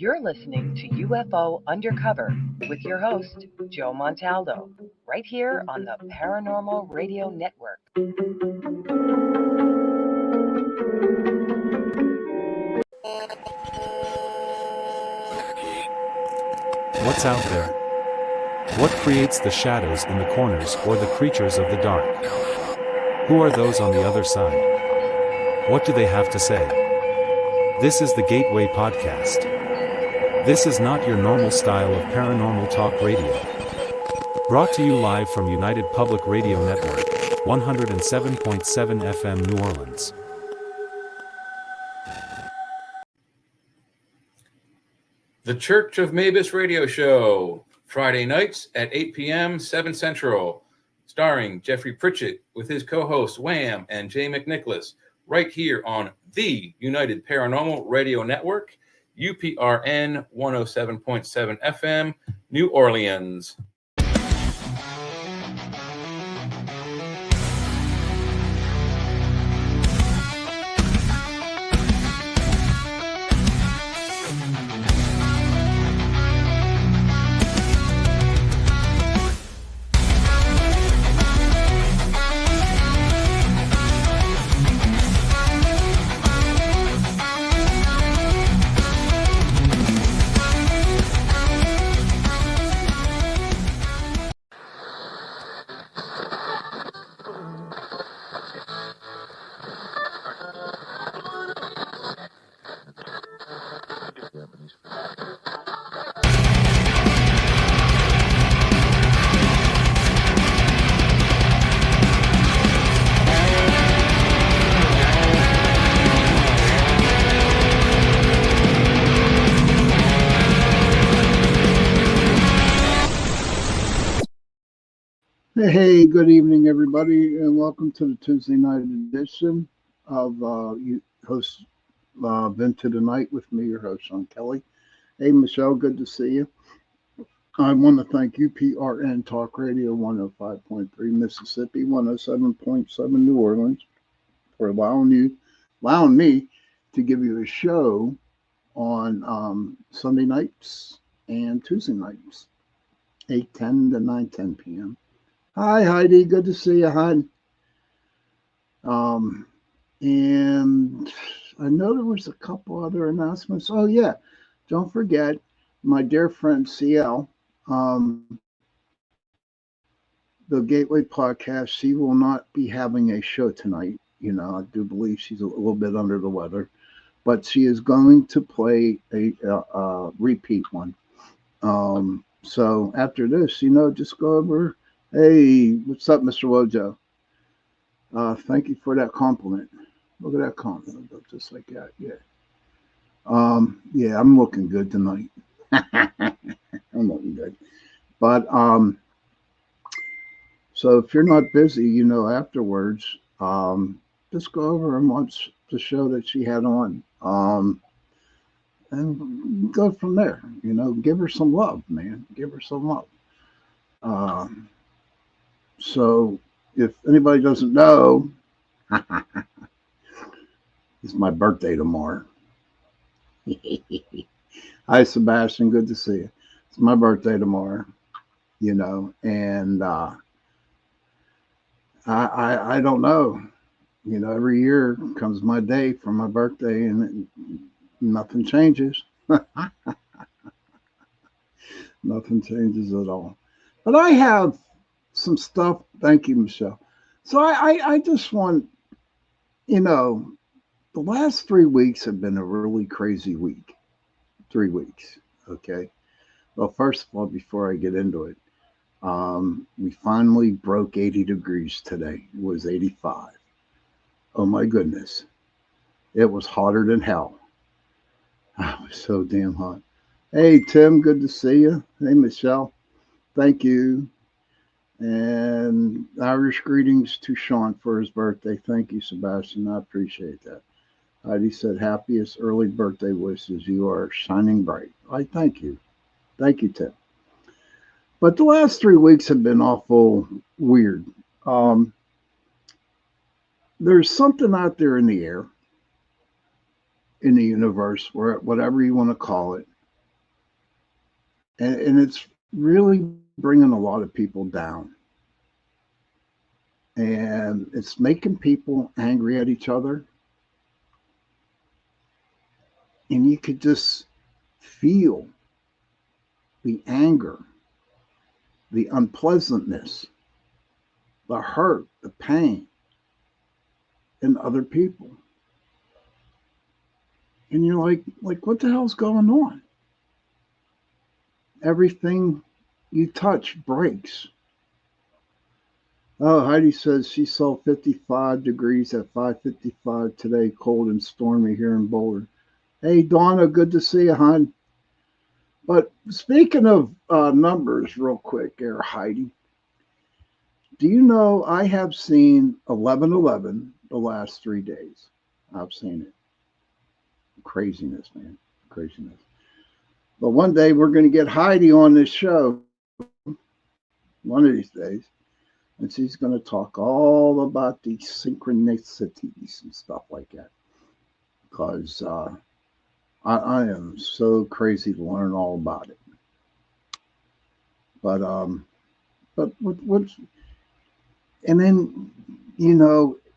You're listening to UFO Undercover with your host, Joe Montaldo, right here on the Paranormal Radio Network. What's out there? What creates the shadows in the corners or the creatures of the dark? Who are those on the other side? What do they have to say? This is the Gateway Podcast. This is not your normal style of paranormal talk radio. Brought to you live from United Public Radio Network, 107.7 FM New Orleans. The Church of Mavis Radio Show, Friday nights at 8 p.m., 7 Central, starring Jeffrey Pritchett with his co-hosts Wham and Jay McNicholas, right here on the United Paranormal Radio Network, UPRN 107.7 FM, New Orleans. Hey, good evening, everybody, and welcome to the Tuesday night edition of host Into the Night with me, your host, Sean Kelly. Hey, Michelle, good to see you. I want to thank UPRN Talk Radio 105.3 Mississippi, 107.7 New Orleans for allowing me to give you a show on Sunday nights and Tuesday nights, 8:10 to 9:10 p.m. Hi, Heidi. Good to see you, hon. And I know there was a couple other announcements. Oh, yeah. Don't forget, my dear friend CL, the Gateway Podcast, she will not be having a show tonight. You know, I do believe she's a little bit under the weather, but she is going to play a repeat one. So after this, just go over. Hey, what's up, Mr. Wojo? Thank you for that compliment. Look at that compliment, just like that. Yeah. Yeah, I'm looking good tonight. I'm looking good. But so if you're not busy, afterwards, just go over and watch the show that she had on. And go from there. Give her some love, man. Give her some love. So if anybody doesn't know, it's my birthday tomorrow. Hi, Sebastian. Good to see you. It's my birthday tomorrow, and I don't know. Every year comes my day for my birthday and nothing changes. Nothing changes at all. But I have some stuff. Thank you, Michelle. So I just want, the last 3 weeks have been a really crazy week. 3 weeks. Okay. Well, first of all, before I get into it, we finally broke 80 degrees today. It was 85. Oh my goodness. It was hotter than hell. Oh, it was so damn hot. Hey, Tim, good to see you. Hey, Michelle. Thank you. And Irish greetings to Sean for his birthday. Thank you, Sebastian. I appreciate that. Heidi said, happiest early birthday wishes. You are shining bright. I thank you. Thank you, Tim. But the last 3 weeks have been awful weird. There's something out there in the air, in the universe, where whatever you want to call it, and it's really bringing a lot of people down. And it's making people angry at each other. And you could just feel the anger, the unpleasantness, the hurt, the pain in other people. And you're like, what the hell's going on? Everything you touch breaks. Oh, Heidi says she saw 55 degrees at 5:55 today, cold and stormy here in Boulder. Hey, Donna, good to see you, hon. But speaking of numbers, real quick, there, Heidi, do you know I have seen 1111 the last 3 days? I've seen it. Craziness, man. Craziness. But one day we're going to get Heidi on this show, one of these days, and she's going to talk all about the synchronicities and stuff like that. Because I am so crazy to learn all about it. But what's and then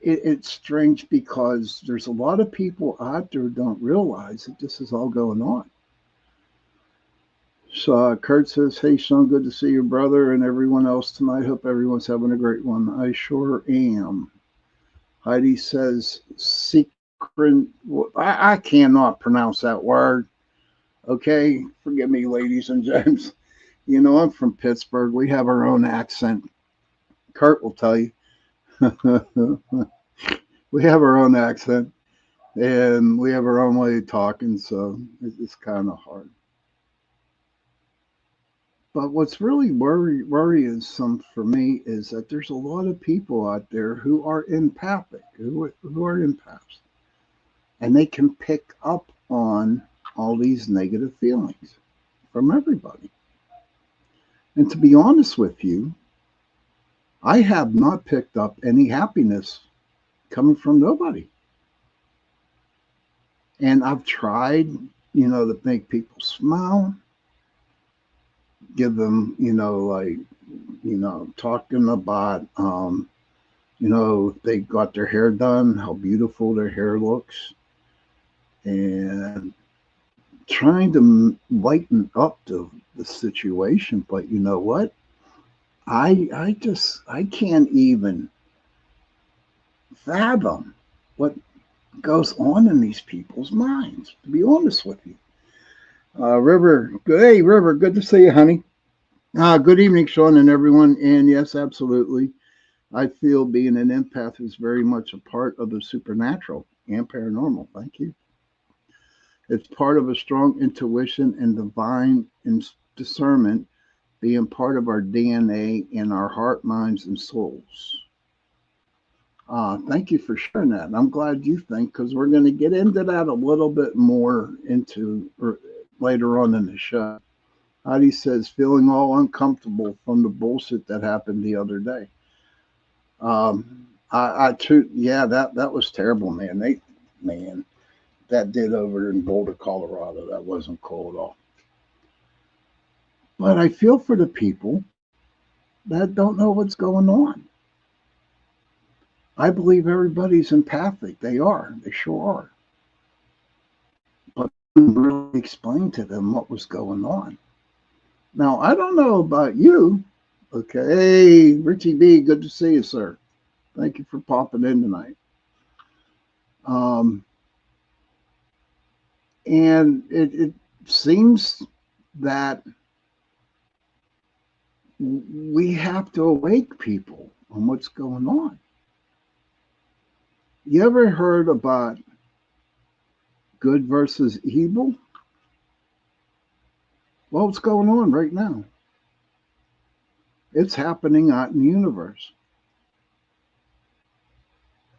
it's strange because there's a lot of people out there who don't realize that this is all going on. So Kurt says, "Hey Sean, good to see your brother and everyone else tonight. Hope everyone's having a great one." I sure am. Heidi says, "Secret." I cannot pronounce that word. Okay, forgive me, ladies and gents. I'm from Pittsburgh. We have our own accent. Kurt will tell you. We have our own accent and we have our own way of talking, so it's kind of hard. But what's really worrisome for me is that there's a lot of people out there who are empathic, who are empaths, and they can pick up on all these negative feelings from everybody. And to be honest with you, I have not picked up any happiness coming from nobody. And I've tried, to make people smile, give them, talking about, they got their hair done, how beautiful their hair looks, and trying to lighten up the situation. But you know what? I can't even fathom what goes on in these people's minds, to be honest with you. River, hey River, good to see you, honey. Good evening, Sean and everyone. And yes, absolutely, I feel being an empath is very much a part of the supernatural and paranormal. Thank you. It's part of a strong intuition and divine discernment, being part of our DNA and our heart, minds, and souls. Thank you for sharing that. I'm glad you think, because we're going to get into that a little bit more later on in the show. Heidi says, feeling all uncomfortable from the bullshit that happened the other day. That was terrible, man. That did over in Boulder, Colorado. That wasn't cool at all. But I feel for the people that don't know what's going on. I believe everybody's empathic. They are. They sure are. But I didn't really explain to them what was going on. Now, I don't know about you. Okay. Hey, Richie B, good to see you, sir. Thank you for popping in tonight. And it seems that we have to awake people on what's going on. You ever heard about good versus evil? Well, what's going on right now? It's happening out in the universe.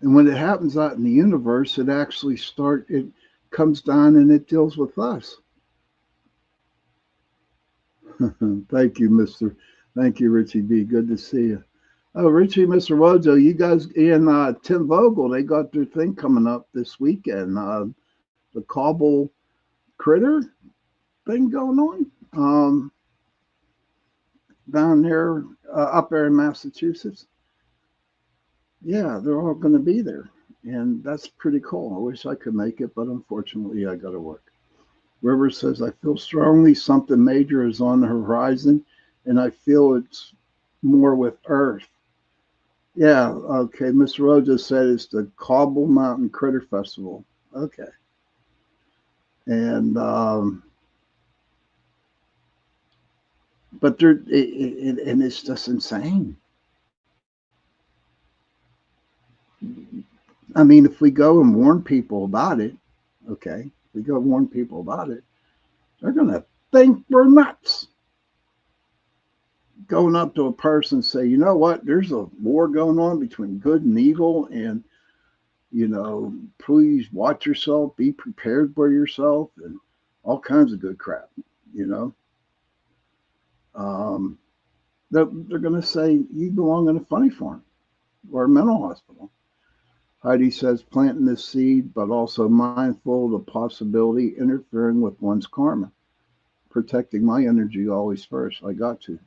And when it happens out in the universe, it comes down and it deals with us. Thank you, Thank you, Richie B. Good to see you. Oh, Richie, Mr. Wojo, you guys and Tim Vogel, they got their thing coming up this weekend. The Cobble Critter thing going on. down there, up there in Massachusetts. Yeah, they're all going to be there. And that's pretty cool. I wish I could make it, but unfortunately, I got to work. River says, I feel strongly something major is on the horizon, and I feel it's more with Earth. Yeah, okay. Mr. Rose just said it's the Cobble Mountain Critter Festival. Okay. And, but and it's just insane. I mean, if we go and warn people about it, okay, we go warn people about it, they're going to think we're nuts. Going up to a person and say, you know what, there's a war going on between good and evil, and, please watch yourself, be prepared for yourself, and all kinds of good crap, you know. Um, they're going to say you belong in a funny farm or a mental hospital. Heidi says planting this seed, but also mindful of the possibility interfering with one's karma, protecting my energy always first. I got to,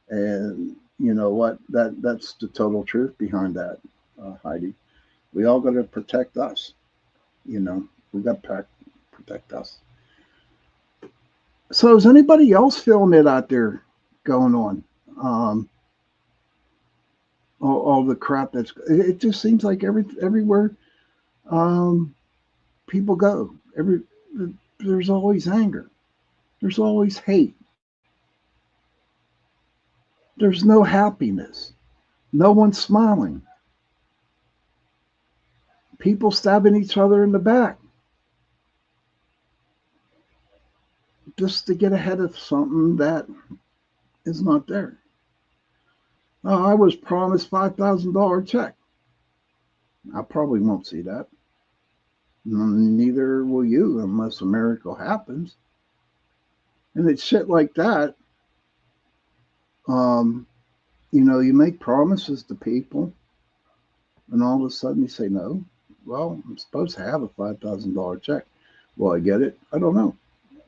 and you know what? That's the total truth behind that, Heidi. We all got to protect us. We got to protect us. So is anybody else feeling it out there going on? Um, all the crap it just seems like everywhere um, people go. There's always anger. There's always hate. There's no happiness. No one's smiling. People stabbing each other in the back just to get ahead of something that is not there. I was promised $5,000 check. I probably won't see that. Neither will you unless a miracle happens. And it's shit like that. Um, you make promises to people, and all of a sudden you say no. Well, I'm supposed to have a $5,000 check. Will I get it? I don't know.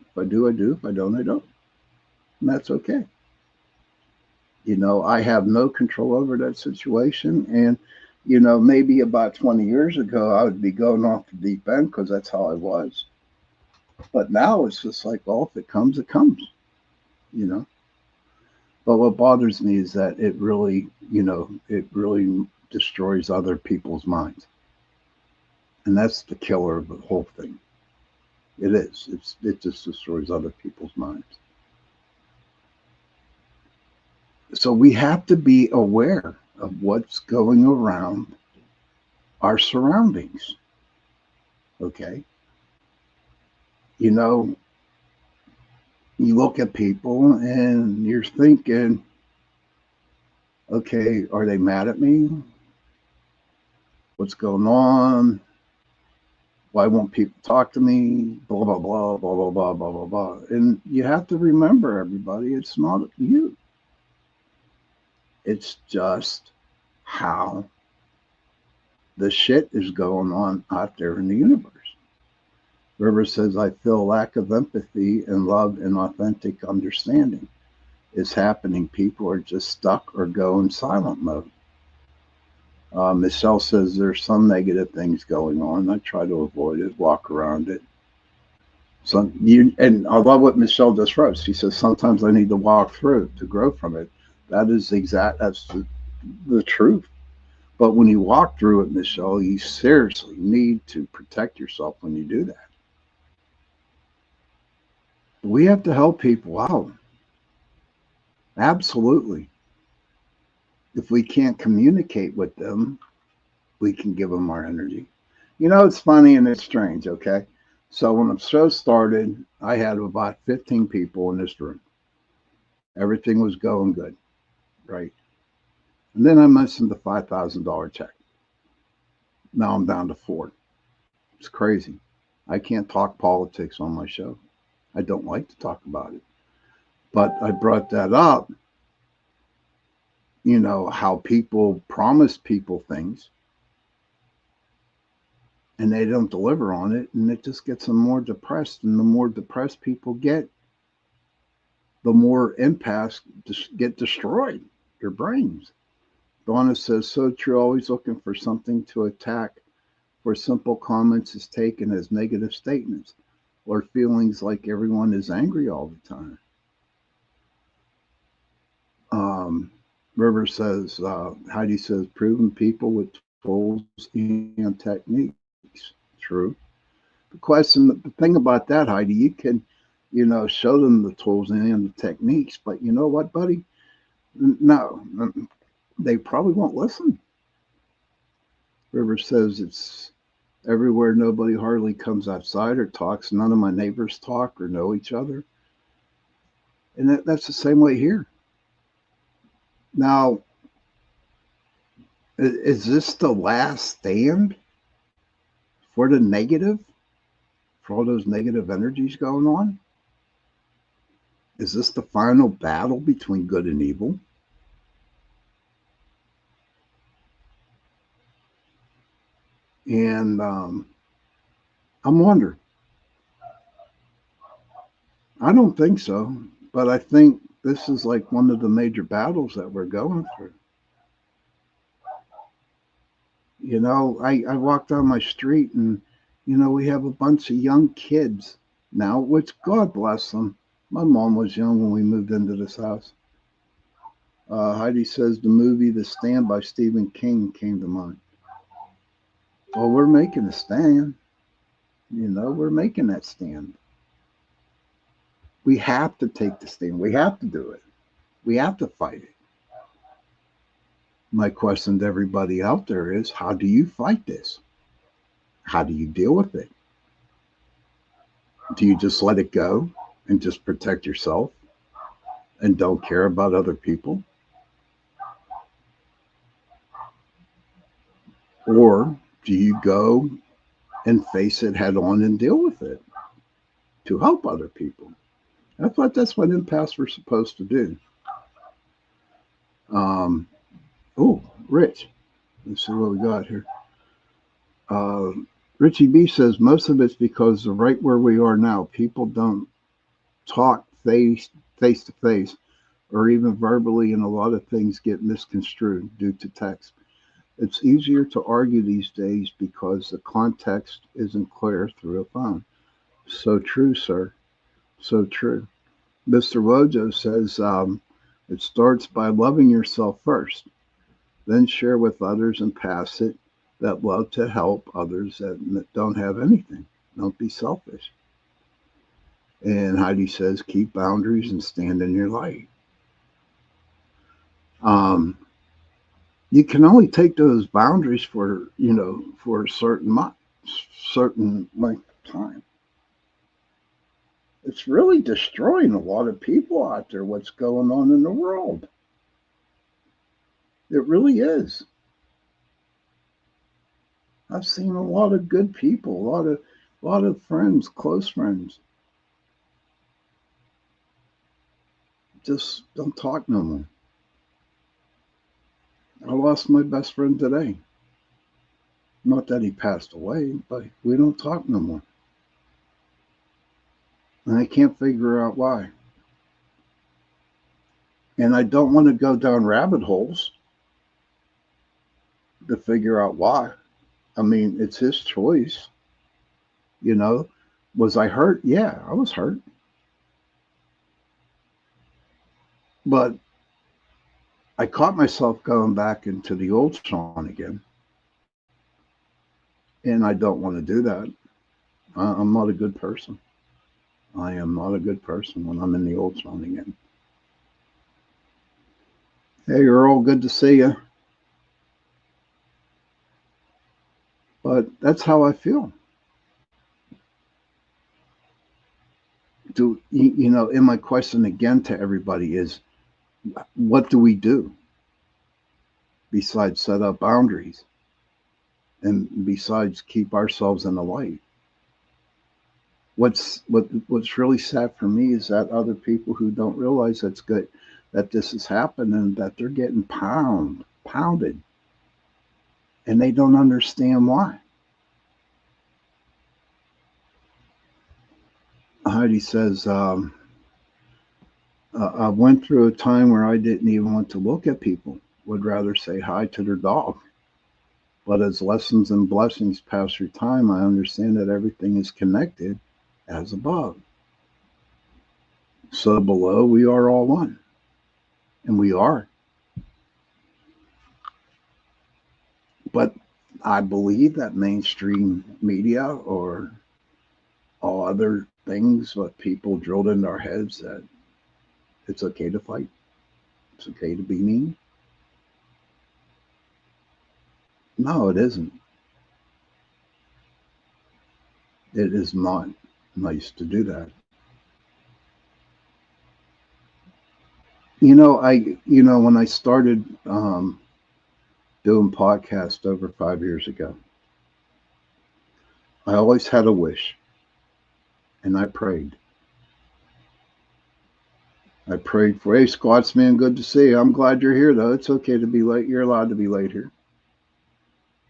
If I do, I do. If I don't, I don't. And that's okay. I have no control over that situation. And, maybe about 20 years ago, I would be going off the deep end because that's how I was. But now it's just like, well, if it comes, it comes, you know. But what bothers me is that it really destroys other people's minds. And that's the killer of the whole thing. It is. It just destroys other people's minds. So we have to be aware of what's going around our surroundings. Okay. You look at people and you're thinking, okay, are they mad at me? What's going on? Why won't people talk to me? Blah, blah, blah, blah, blah, blah, blah, blah, blah. And you have to remember, everybody, it's not you. It's just how the shit is going on out there in the universe. River says, I feel lack of empathy and love and authentic understanding is happening. People are just stuck or go in silent mode. Michelle says there's some negative things going on. I try to avoid it, walk around it. And I love what Michelle just wrote. She says, sometimes I need to walk through to grow from it. That's the truth. But when you walk through it, Michelle, you seriously need to protect yourself when you do that. We have to help people out. Absolutely. If we can't communicate with them, we can give them our energy. It's funny and it's strange, okay? So when the show started, I had about 15 people in this room. Everything was going good, right? And then I mentioned the $5,000 check. Now I'm down to 4. It's crazy. I can't talk politics on my show. I don't like to talk about it. But I brought that up, how people promise people things and they don't deliver on it, and it just gets them more depressed. And the more depressed people get, the more empaths get destroyed, their brains. Donna says, so true, always looking for something to attack, for simple comments is taken as negative statements or feelings like everyone is angry all the time. Um, River says, Heidi says, proven people with tools and techniques. True. The thing about that, Heidi, you can, show them the tools and the techniques, but you know what, buddy? No, they probably won't listen. River says it's everywhere. Nobody hardly comes outside or talks. None of my neighbors talk or know each other. And that's the same way here. Now, is this the last stand for the negative, for all those negative energies going on? Is this the final battle between good and evil? And I'm wondering. I don't think so, but I think this is like one of the major battles that we're going through. I walk down my street and, we have a bunch of young kids now, which God bless them. My mom was young when we moved into this house. Heidi says the movie The Stand by Stephen King came to mind. Well, we're making a stand. We're making that stand. We have to take the stand. We have to do it. We have to fight it. My question to everybody out there is, how do you fight this? How do you deal with it? Do you just let it go and just protect yourself and don't care about other people? Or do you go and face it head on and deal with it to help other people? I thought that's what empaths were supposed to do. Rich. Let's see what we got here. Richie B says most of it's because right where we are now, people don't talk face to face or even verbally, and a lot of things get misconstrued due to text. It's easier to argue these days because the context isn't clear through a phone. So true, sir. So true. Mr. Wojo says it starts by loving yourself first, then share with others and pass it that love to help others that don't have anything. Don't be selfish. And Heidi says, keep boundaries and stand in your light. You can only take those boundaries for a certain length of time. It's really destroying a lot of people out there, what's going on in the world. It really is. I've seen a lot of good people, a lot of friends, close friends, just don't talk no more. I lost my best friend today. Not that he passed away, but we don't talk no more. And I can't figure out why. And I don't want to go down rabbit holes to figure out why. I mean, it's his choice. Was I hurt? Yeah, I was hurt. But I caught myself going back into the old Sean again. And I don't want to do that. I'm not a good person. I am not a good person when I'm in the old Sean again. Hey, Earl, good to see you. But that's how I feel. And my question again to everybody is, what do we do besides set up boundaries and besides keep ourselves in the light? What's really sad for me is that other people who don't realize that's good, that this is happening, that they're getting pounded, and they don't understand why. Heidi says, I went through a time where I didn't even want to look at people, would rather say hi to their dog. But as lessons and blessings pass through time, I understand that everything is connected as above. So below, we are all one. And we are. But I believe that mainstream media or all other things, what people drilled into our heads, that it's okay to fight, it's okay to be mean. No, it isn't. It is not nice to do that. When I started doing podcasts over 5 years ago, I always had a wish, and I prayed. I prayed for, hey, Scotsman, good to see you. I'm glad you're here, though. It's okay to be late. You're allowed to be late here.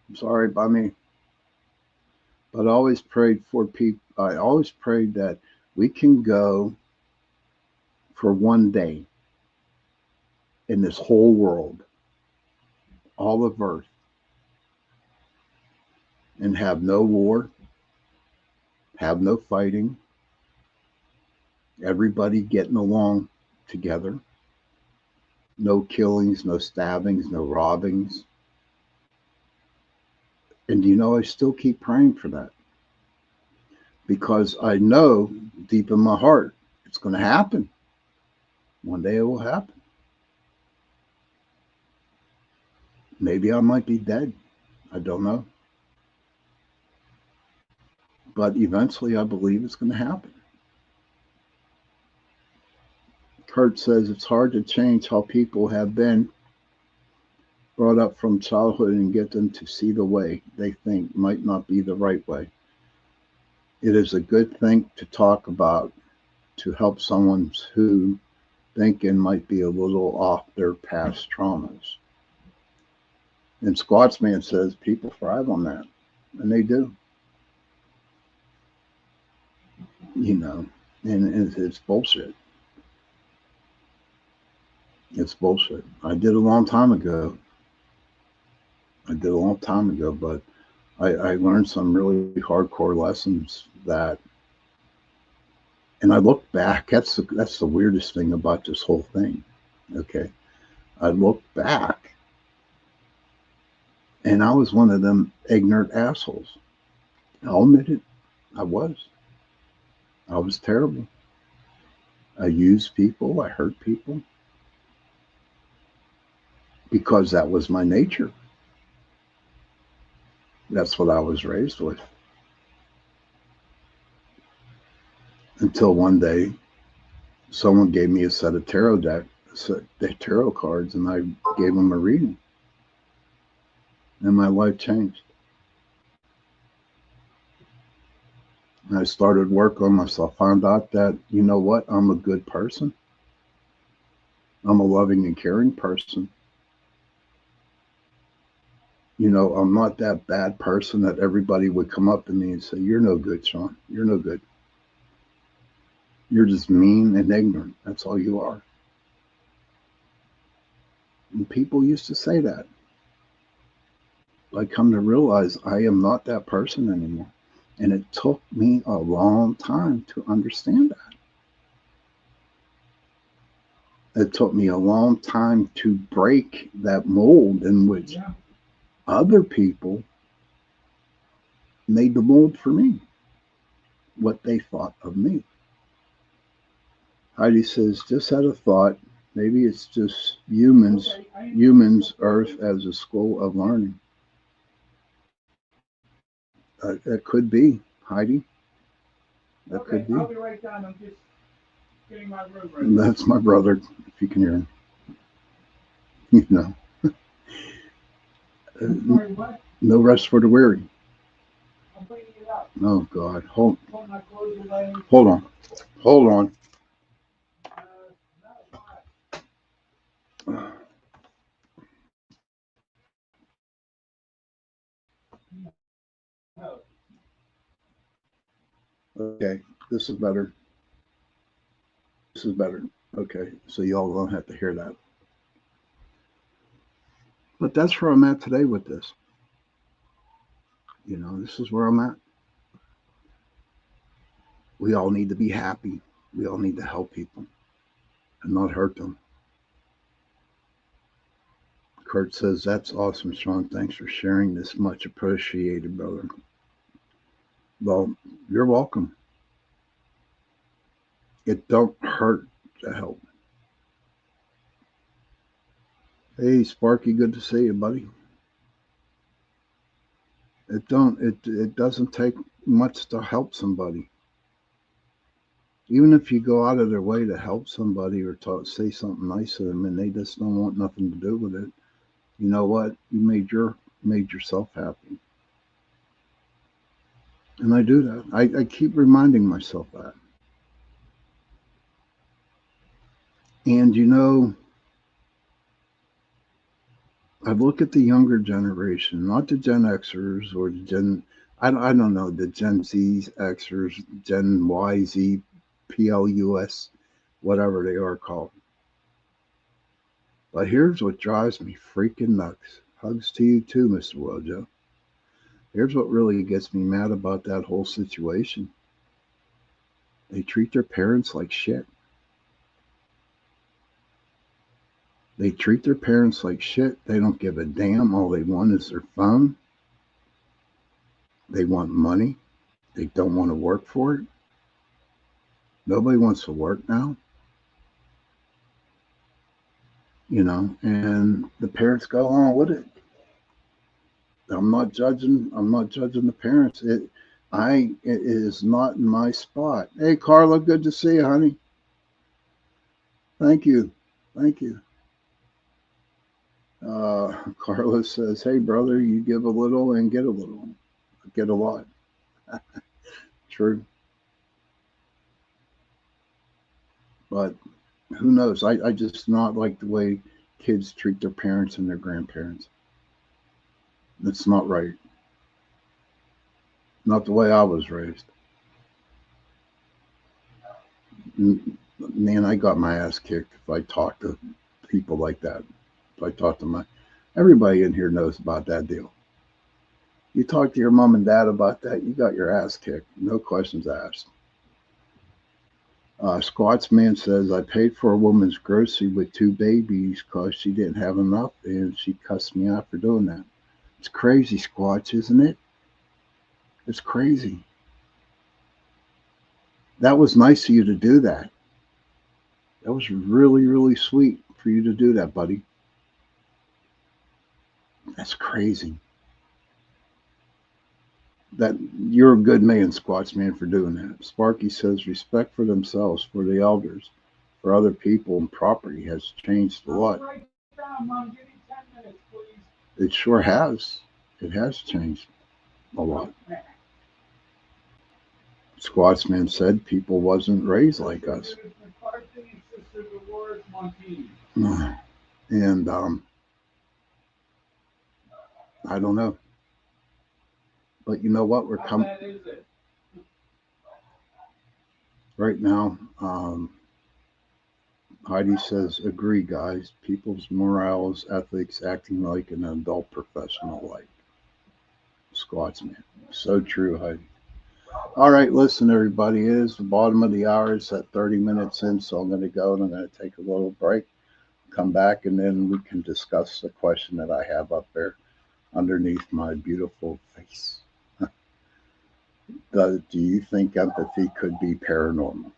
I'm sorry by me. But I always prayed for people. I always prayed that we can go for one day in this whole world, all of Earth, and have no war, have no fighting, everybody getting along together, no killings, no stabbings, no robbings. And I still keep praying for that because I know deep in my heart it's going to happen. One day it will happen. Maybe I might be dead. I don't know. But eventually I believe it's going to happen. Kurt says it's hard to change how people have been brought up from childhood and get them to see the way they think might not be the right way. It is a good thing to talk about to help someone who thinking might be a little off their past traumas. And Squatsman says people thrive on that, and they do. And it's bullshit. It's bullshit. I did a long time ago. But I learned some really hardcore lessons that, and I look back. That's the weirdest thing about this whole thing. Okay, I look back, and I was one of them ignorant assholes. I'll admit it. I was. I was terrible. I used people. I hurt people because that was my nature. That's what I was raised with. Until one day, someone gave me a set of tarot cards, and I gave them a reading, and my life changed. And I started work on myself. Found out that you know what? I'm a good person. I'm a loving and caring person. I'm not that bad person that everybody would come up to me and say, "You're no good, Sean. You're no good. You're just mean and ignorant. That's all you are." And people used to say that. I come to realize I am not that person anymore. And it took me a long time to understand that. It took me a long time to break that mold in which other people made the mold for me, what they thought of me. Heidi says, just had a thought. Maybe it's just humans, Earth as a school of learning. That could be, Heidi. That could be. I'll be right down. I'm just getting my room ready. That's my brother, if you can hear him. You know. Sorry, what? No rest for the weary. I'm bringing it up. Oh God. Hold Put my clothes away. on. Hold on. Okay. This is better. Okay, so y'all don't have to hear that. But that's where I'm at today with this. This is where I'm at. We all need to be happy. We all need to help people and not hurt them. Kurt says, that's awesome, Sean. Thanks for sharing this. Much appreciated, brother. Well, you're welcome. It don't hurt to help. Hey, Sparky, good to see you, buddy. It doesn't take much to help somebody. Even if you go out of their way to help somebody or say something nice to them and they just don't want nothing to do with it, you know what? You made yourself happy. And I do that. I keep reminding myself that. And I look at the younger generation, not the Gen Xers or the I don't know, the Gen Zs, Xers, Gen Y, Z, PLUS, whatever they are called. But here's what drives me freaking nuts. Hugs to you too, Mr. Wojo. Here's what really gets me mad about that whole situation. They treat their parents like shit. They treat their parents like shit. They don't give a damn. All they want is their phone. They want money. They don't want to work for it. Nobody wants to work now. And the parents go along with it. I'm not judging the parents. It is not in my spot. Hey, Carla, good to see you, honey. Thank you. Carla says, hey, brother, you give a little and get a little. Get a lot. True. But who knows? I just not like the way kids treat their parents and their grandparents. That's not right. Not the way I was raised. Man, I got my ass kicked if I talk to people like that. If I talk to everybody in here knows about that deal. You talk to your mom and dad about that, you got your ass kicked. No questions asked. Squatsman says, I paid for a woman's grocery with 2 babies because she didn't have enough, and she cussed me out for doing that. It's crazy, Squatch, isn't it? It's crazy. That was nice of you to do that. That was really, really sweet for you to do that, buddy. That's crazy. That you're a good man, Squatsman, for doing that. Sparky says respect for themselves, for the elders, for other people and property has changed a lot. Right down, Mom. Give me 10 minutes, please. It sure has. It has changed a lot. Squatsman said people wasn't raised like us. And I don't know. But you know what? We're coming right now. Heidi says, agree, guys. People's morals, ethics, acting like an adult professional like. Squatsman. So true, Heidi. All right, listen, everybody. It is the bottom of the hour. It's at 30 minutes in, so I'm going to go and I'm going to take a little break, come back, and then we can discuss the question that I have up there underneath my beautiful face. Do you think empathy could be paranormal?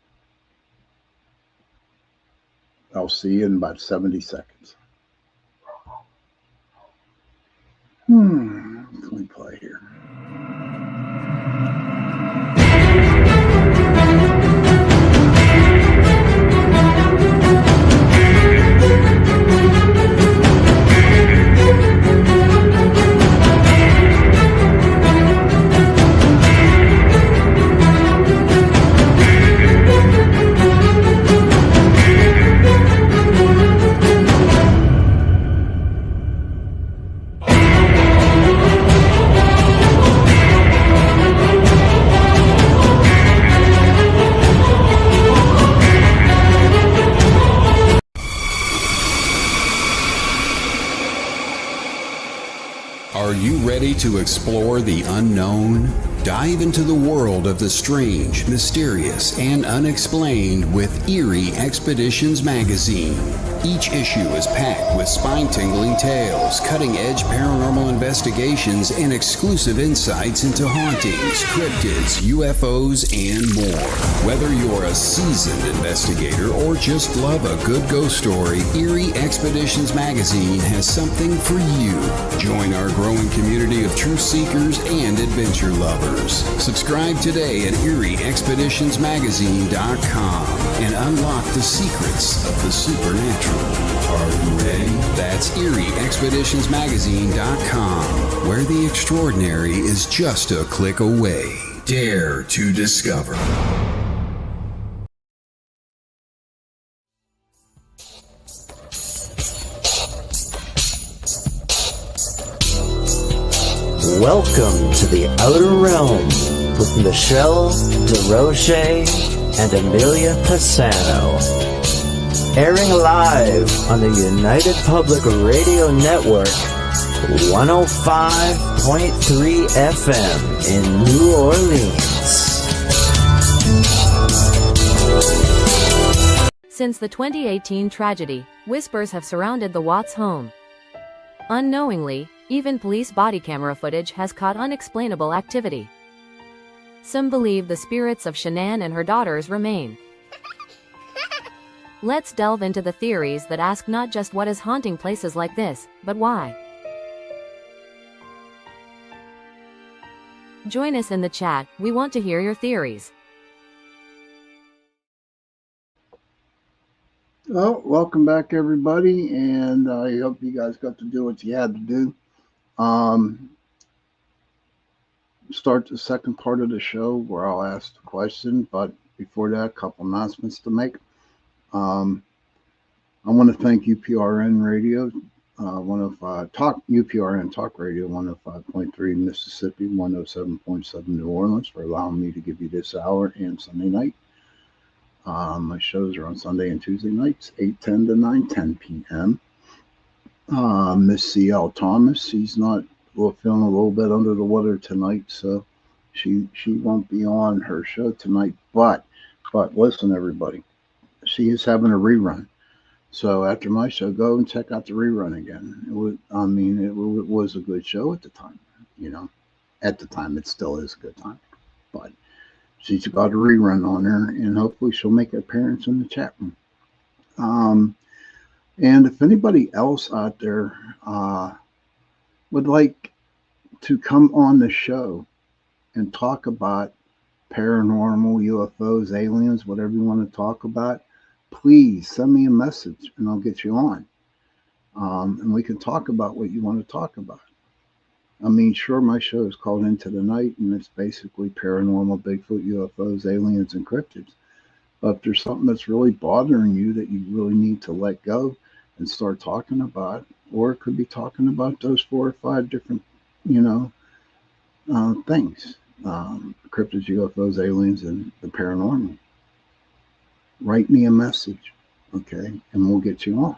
I'll see you in about 70 seconds. Let me play here. Are you ready to explore the unknown? Dive into the world of the strange, mysterious, and unexplained with Eerie Expeditions magazine. Each issue is packed with spine-tingling tales, cutting-edge paranormal investigations, and exclusive insights into hauntings, cryptids, UFOs, and more. Whether you're a seasoned investigator or just love a good ghost story, Eerie Expeditions magazine has something for you. Join our growing community of truth seekers and adventure lovers. Subscribe today at EerieExpeditionsMagazine.com and unlock the secrets of the supernatural. Are you ready? That's EerieExpeditionsMagazine.com, where the extraordinary is just a click away. Dare to discover. Welcome to the Outer Realm with Michelle DeRoche and Amelia Pisano. Airing live on the United Public Radio Network, 105.3 FM in New Orleans. Since the 2018 tragedy, whispers have surrounded the Watts home. Unknowingly, even police body camera footage has caught unexplainable activity. Some believe the spirits of Shanann and her daughters remain. Let's delve into the theories that ask not just what is haunting places like this, but why. Join us in the chat, we want to hear your theories. Well, welcome back, everybody, and I hope you guys got to do what you had to do. Start the second part of the show where I'll ask the question, but before that, a couple announcements to make. I want to thank UPRN Radio, UPRN Talk Radio, 105.3 Mississippi, 107.7 New Orleans, for allowing me to give you this hour and Sunday night. My shows are on Sunday and Tuesday nights, 8:10 to 9:10 p.m. Miss C.L. Thomas, she's not feeling a little bit under the weather tonight, so she won't be on her show tonight. But listen, everybody, she is having a rerun. So after my show, go and check out the rerun again. It was a good show at the time. At the time, it still is a good time. But she's got a rerun on her, and hopefully she'll make an appearance in the chat room. And if anybody else out there would like to come on the show and talk about paranormal, UFOs, aliens, whatever you want to talk about, please send me a message and I'll get you on. And we can talk about what you want to talk about. Sure, my show is called Into the Night, and it's basically paranormal, Bigfoot, UFOs, aliens, and cryptids. But if there's something that's really bothering you that you really need to let go and start talking about, or it could be talking about those 4 or 5 different, things, cryptids, UFOs, aliens, and the paranormal. Write me a message, okay, and we'll get you on.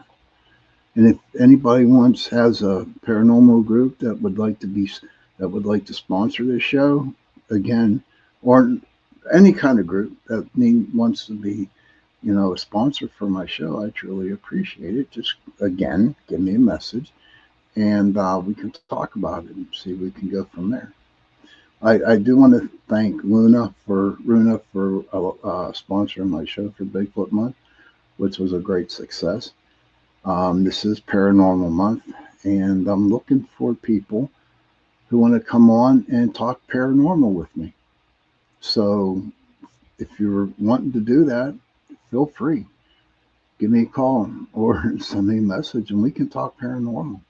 And if anybody has a paranormal group that would like to sponsor this show, again, or any kind of group that wants to be, a sponsor for my show, I truly appreciate it. Just again, give me a message, and we can talk about it and see if we can go from there. I do want to thank Runa for sponsoring my show for Bigfoot Month, which was a great success. This is Paranormal Month, and I'm looking for people who want to come on and talk paranormal with me. So if you're wanting to do that, feel free. Give me a call or send me a message, and we can talk paranormal.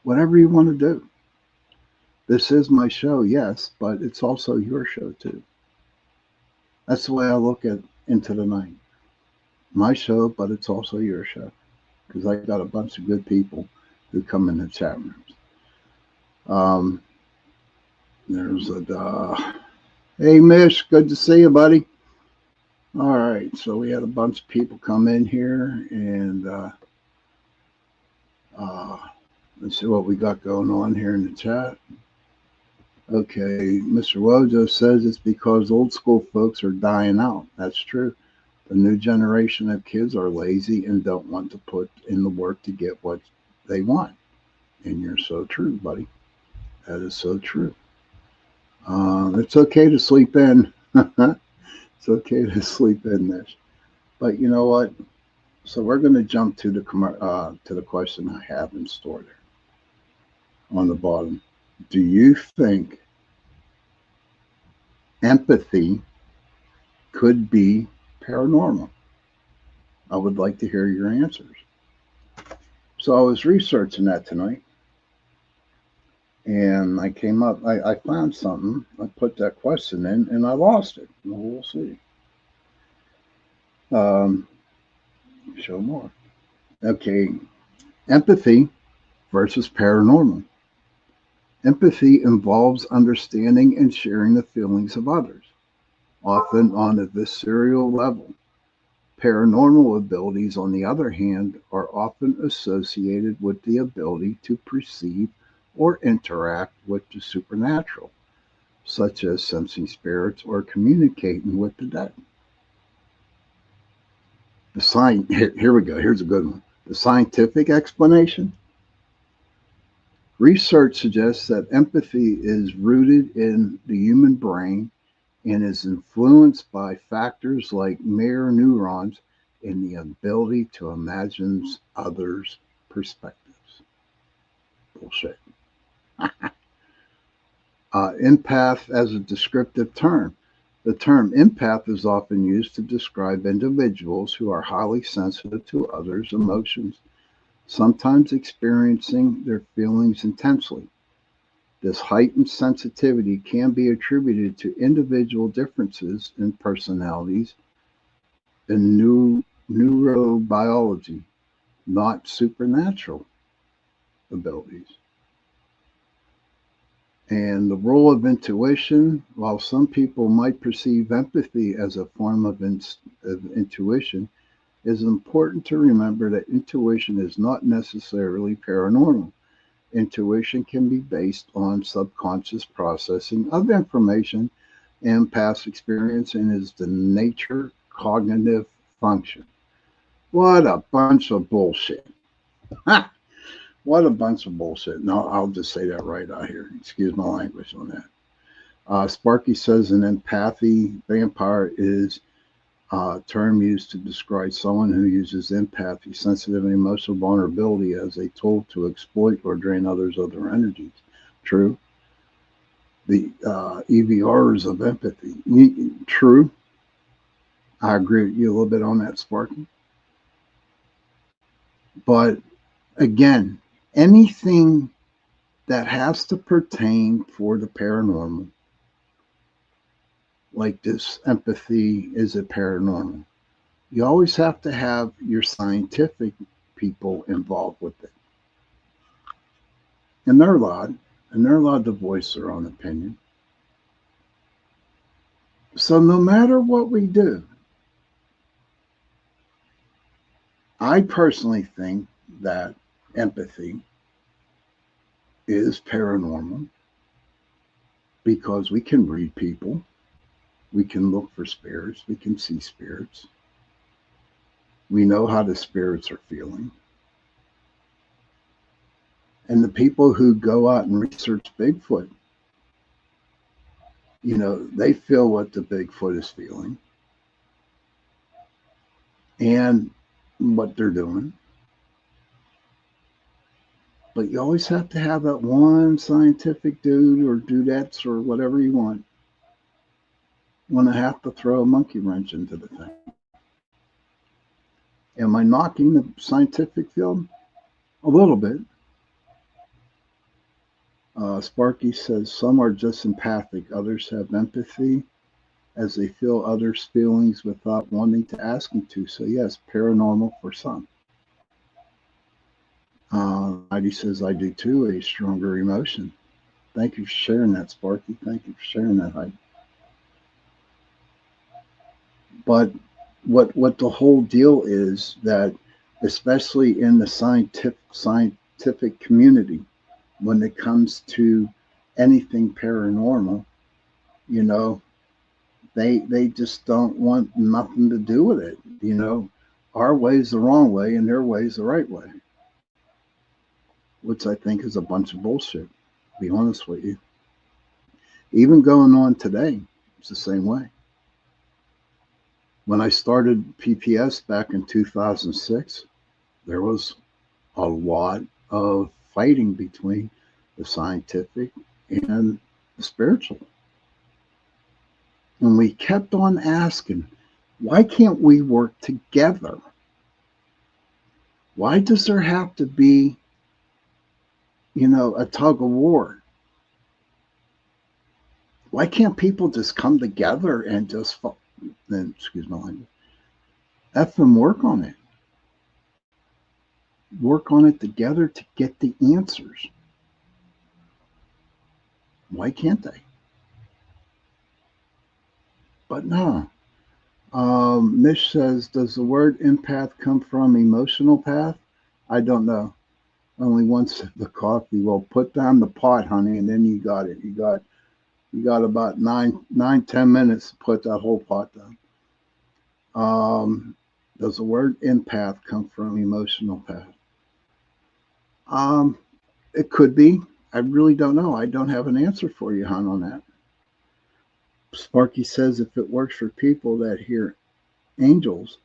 Whatever you want to do. This is my show, yes, but it's also your show too. That's the way I look at Into the Night. My show, but it's also your show, because I got a bunch of good people who come in the chat rooms. Hey, Mish, good to see you, buddy. All right, so we had a bunch of people come in here, and Let's see what we got going on here in the chat. Okay, Mr. Wojo says it's because old school folks are dying out. That's true. The new generation of kids are lazy and don't want to put in the work to get what they want. And you're so true, buddy. That is so true. It's okay to sleep in. It's okay to sleep in this. But you know what? So we're going to jump to the question I have in store there on the bottom. Do you think empathy could be paranormal? I would like to hear your answers. So I was researching that tonight, and I found something. I put that question in, and I lost it. We'll see. Show more. Okay, empathy versus paranormal. Empathy involves understanding and sharing the feelings of others, often on a visceral level. Paranormal abilities, on the other hand, are often associated with the ability to perceive or interact with the supernatural, such as sensing spirits or communicating with the dead. Here we go. Here's a good one. The scientific explanation. Research suggests that empathy is rooted in the human brain and is influenced by factors like mirror neurons and the ability to imagine others' perspectives. Bullshit. Empath as a descriptive term. The term empath is often used to describe individuals who are highly sensitive to others' emotions, sometimes experiencing their feelings intensely. This heightened sensitivity can be attributed to individual differences in personalities and neurobiology, not supernatural abilities. And the role of intuition, while some people might perceive empathy as a form of intuition, it is important to remember that intuition is not necessarily paranormal. Intuition can be based on subconscious processing of information and past experience and is the nature cognitive function. What a bunch of bullshit. What a bunch of bullshit. No, I'll just say that right out here. Excuse my language on that. Sparky says an empathy vampire is a term used to describe someone who uses empathy, sensitive and emotional vulnerability as a tool to exploit or drain others of their energies. True. The EVRs of empathy. True. I agree with you a little bit on that, Sparky. But again, anything that has to pertain for the paranormal, like this empathy, is it paranormal? You always have to have your scientific people involved with it. And they're allowed to voice their own opinion. So no matter what we do, I personally think that empathy is paranormal because we can read people, we can look for spirits, we can see spirits, we know how the spirits are feeling. And the people who go out and research Bigfoot, they feel what the Bigfoot is feeling and what they're doing. But you always have to have that one scientific dude or dudettes or whatever you want to have to throw a monkey wrench into the thing. Am I knocking the scientific field? A little bit. Sparky says some are just empathic, others have empathy as they feel others' feelings without wanting to ask them to. So yes, paranormal for some. Heidi says, I do too, a stronger emotion. Thank you for sharing that, Sparky. Thank you for sharing that, Heidi. But what the whole deal is that, especially in the scientific community when it comes to anything paranormal. You know, they just don't want nothing to do with it. You know, our way's the wrong way and their way's the right way, which I think is a bunch of bullshit, to be honest with you. Even going on today, it's the same way. When I started PPS back in 2006, there was a lot of fighting between the scientific and the spiritual. And we kept on asking, why can't we work together? Why does there have to be, a tug of war? Why can't people just come together and just, excuse my language, F and work on it? Work on it together to get the answers. Why can't they? But no. Mish says, does the word empath come from emotional path? I don't know. Only one sip of coffee. Well, put down the pot, honey, and then you got it. You got about 10 minutes to put that whole pot down. Does the word empath come from emotional path? It could be. I really don't know. I don't have an answer for you, hon, on that. Sparky says if it works for people that hear angels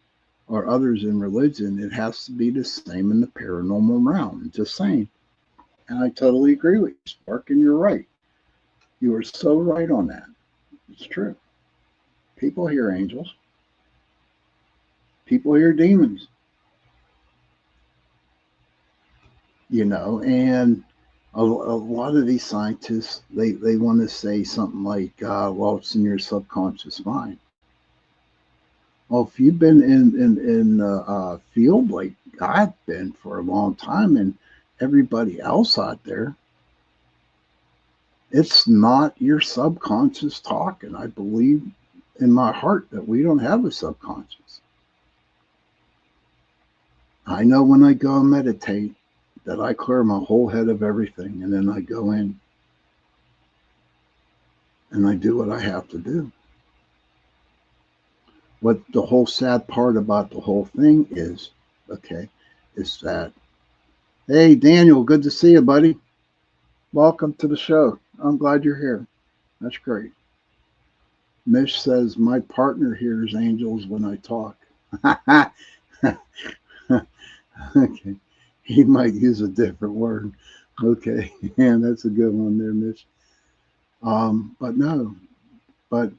or others in religion, it has to be the same in the paranormal realm. Just saying. And I totally agree with you, Spark, and you're right. You are so right on that. It's true. People hear angels. People hear demons. And a lot of these scientists, they want to say something like, well, it's in your subconscious mind. Well, if you've been in a field like I've been for a long time and everybody else out there, it's not your subconscious talking. I believe in my heart that we don't have a subconscious. I know when I go and meditate that I clear my whole head of everything, and then I go in and I do what I have to do. What the whole sad part about the whole thing is that, hey, Daniel, good to see you, buddy. Welcome to the show. I'm glad you're here. That's great. Mish says, my partner hears angels when I talk. Okay. He might use a different word. Okay. Yeah, that's a good one there, Mish. But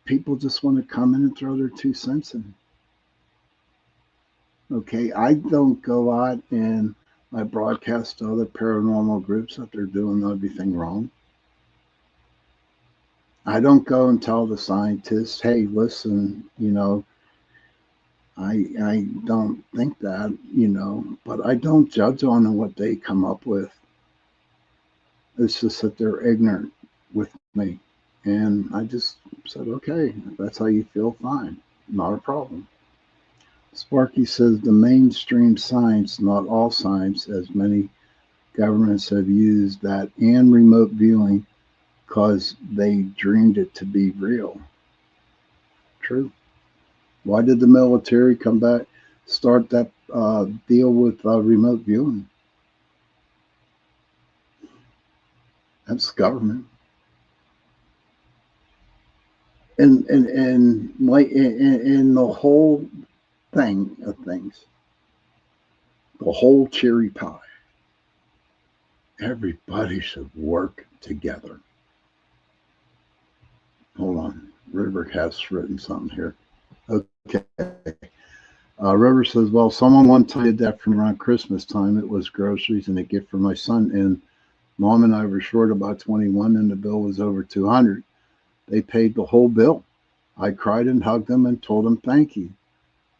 people just want to come in and throw their 2 cents in. Okay. I don't go out and I broadcast to other paranormal groups that they're doing everything wrong. I don't go and tell the scientists, hey, listen, I don't think that, but I don't judge on what they come up with. It's just that they're ignorant with me. And I just said, okay, if that's how you feel, fine. Not a problem. Sparky says the mainstream science, not all science, as many governments have used that and remote viewing because they dreamed it to be real. True. Why did the military come back, start that deal with remote viewing? That's government. And like in the whole thing of things, the whole cherry pie, everybody should work together. Hold on. River has written something here. Okay. River says, well, someone once did that from around Christmas time. It was groceries and a gift for my son. And Mom and I were short about 21 and the bill was over 200. They paid the whole bill. I cried and hugged them and told them thank you.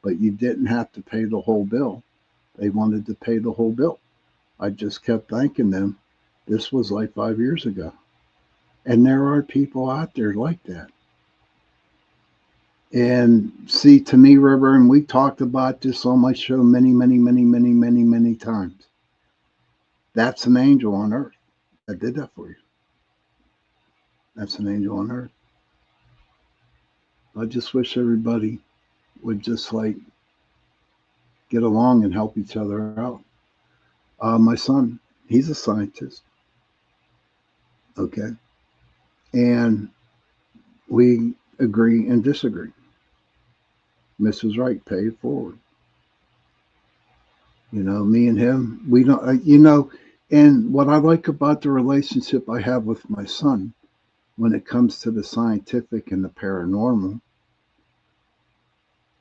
But you didn't have to pay the whole bill. They wanted to pay the whole bill. I just kept thanking them. This was like 5 years ago. And there are people out there like that. And see, to me, River, and we talked about this on my show many times. That's an angel on earth that did that for you. That's an angel on earth. I just wish everybody would just like get along and help each other out. My son, he's a scientist. Okay. And we agree and disagree. Mrs. Wright, pay it forward. Me and him, we don't, and what I like about the relationship I have with my son when it comes to the scientific and the paranormal,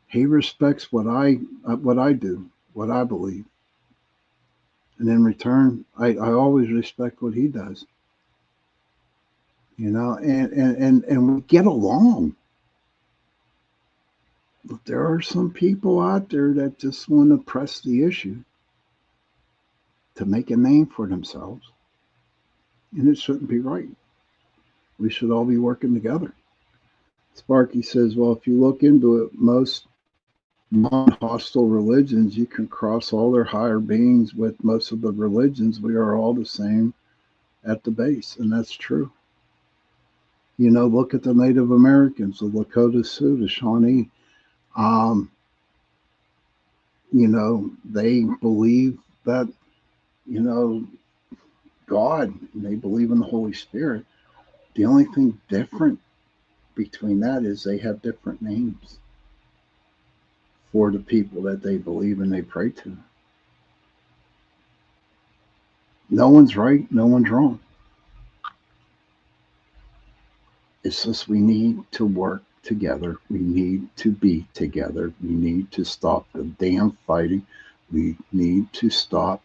he respects what I do, what I believe. And in return, I always respect what he does. And we get along. But there are some people out there that just want to press the issue to make a name for themselves. And it shouldn't be right. We should all be working together. Sparky says, well, if you look into it, most non-hostile religions, you can cross all their higher beings with most of the religions. We are all the same at the base. And that's true. Look at the Native Americans, the Lakota Sioux, the Shawnee. They believe that, God, and they believe in the Holy Spirit. The only thing different between that is they have different names for the people that they believe and they pray to. No one's right, no one's wrong. It's just we need to work together. We need to be together. We need to stop the damn fighting. We need to stop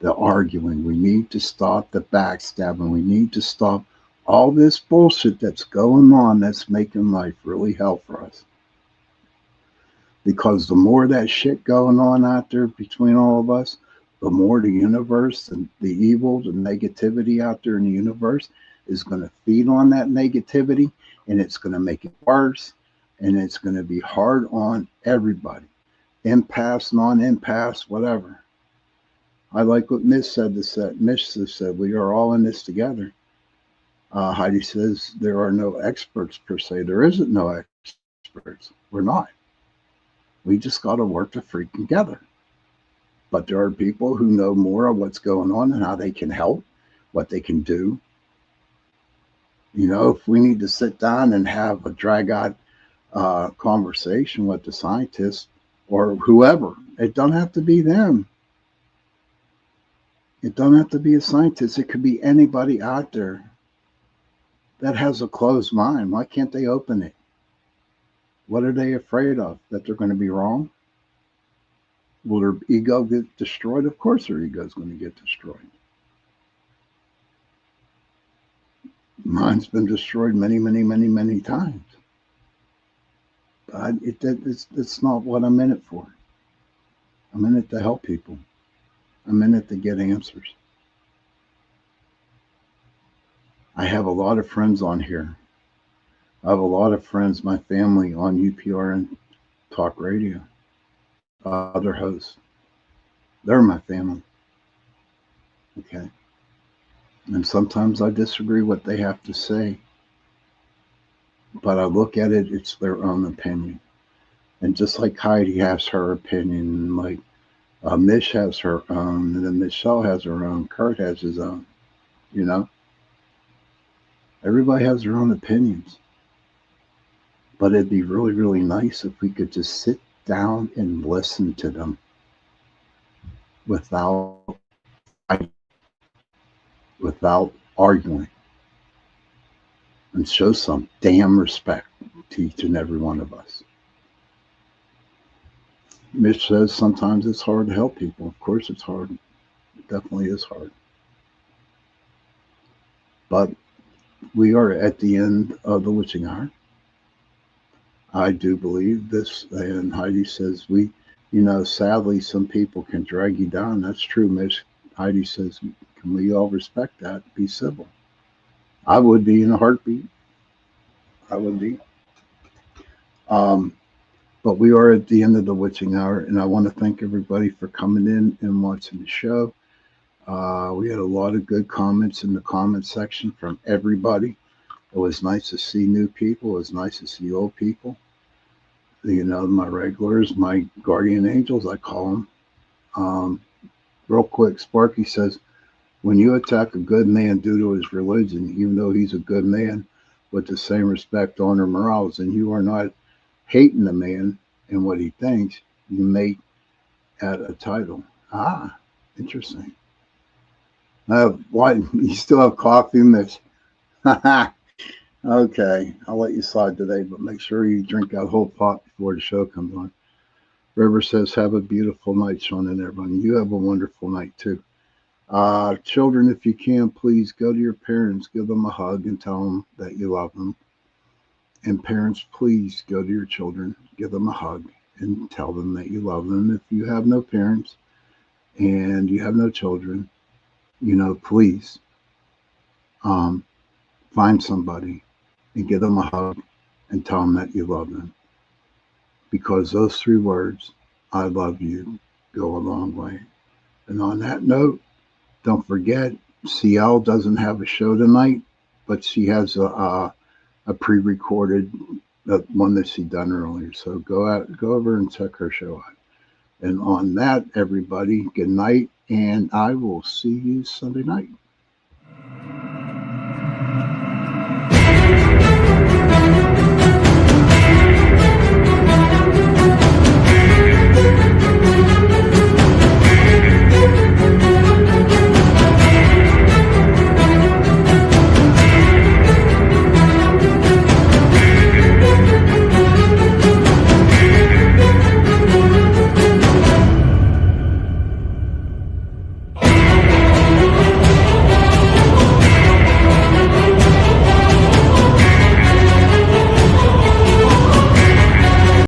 the arguing. We need to stop the backstabbing. We need to stop all this bullshit that's going on that's making life really hell for us. Because the more that shit going on out there between all of us, the more the universe and the evil, the negativity out there in the universe is going to feed on that negativity, and it's going to make it worse, and it's going to be hard on everybody. Impasse, non-impasse, whatever. I like what Miss said. Miss said, we are all in this together. Heidi says, there are no experts per se. There isn't no experts. We're not. We just got to work to freak together. But there are people who know more of what's going on and how they can help, what they can do. If we need to sit down and have a drag-out conversation with the scientists or whoever, it don't have to be them. It don't have to be a scientist. It could be anybody out there that has a closed mind. Why can't they open it? What are they afraid of? That they're going to be wrong? Will their ego get destroyed? Of course their ego is going to get destroyed. Mine's been destroyed many, many, many, many times. But it's not what I'm in it for. I'm in it to help people. I'm in it to get answers. I have a lot of friends on here. I have a lot of friends, my family on UPRN Talk Radio, other hosts. They're my family. Okay. And sometimes I disagree what they have to say. But I look at it, it's their own opinion. And just like Heidi has her opinion, like Mish has her own, and then Michelle has her own, Kurt has his own, Everybody has their own opinions. But it'd be really, really nice if we could just sit down and listen to them without arguing, and show some damn respect to each and every one of us. Mitch says sometimes it's hard to help people. Of course it's hard. It definitely is hard. But we are at the end of the witching hour. I do believe this, and Heidi says sadly some people can drag you down. That's true, Miss. Heidi says, can we all respect that? Be civil. I would be in a heartbeat. I would be. But we are at the end of the witching hour, and I want to thank everybody for coming in and watching the show. We had a lot of good comments in the comment section from everybody. It was nice to see new people. It was nice to see old people. My regulars, my guardian angels, I call them. Real quick, Sparky says, when you attack a good man due to his religion, even though he's a good man, with the same respect, honor, morals, and you are not hating the man and what he thinks, you make at a title. Ah, interesting. Why you still have coffee, Mitch? Okay, I'll let you slide today, but make sure you drink that whole pot before the show comes on. River says, have a beautiful night, Sean and everyone. You have a wonderful night, too. Children, if you can, please go to your parents, give them a hug, and tell them that you love them. And parents, please go to your children, give them a hug, and tell them that you love them. If you have no parents and you have no children, please find somebody and give them a hug and tell them that you love them. Because those 3 words, I love you, go a long way. And on that note, don't forget, CL doesn't have a show tonight, but she has a pre-recorded one that she done earlier. So go over and check her show out. And on that, everybody, good night, and I will see you Sunday night.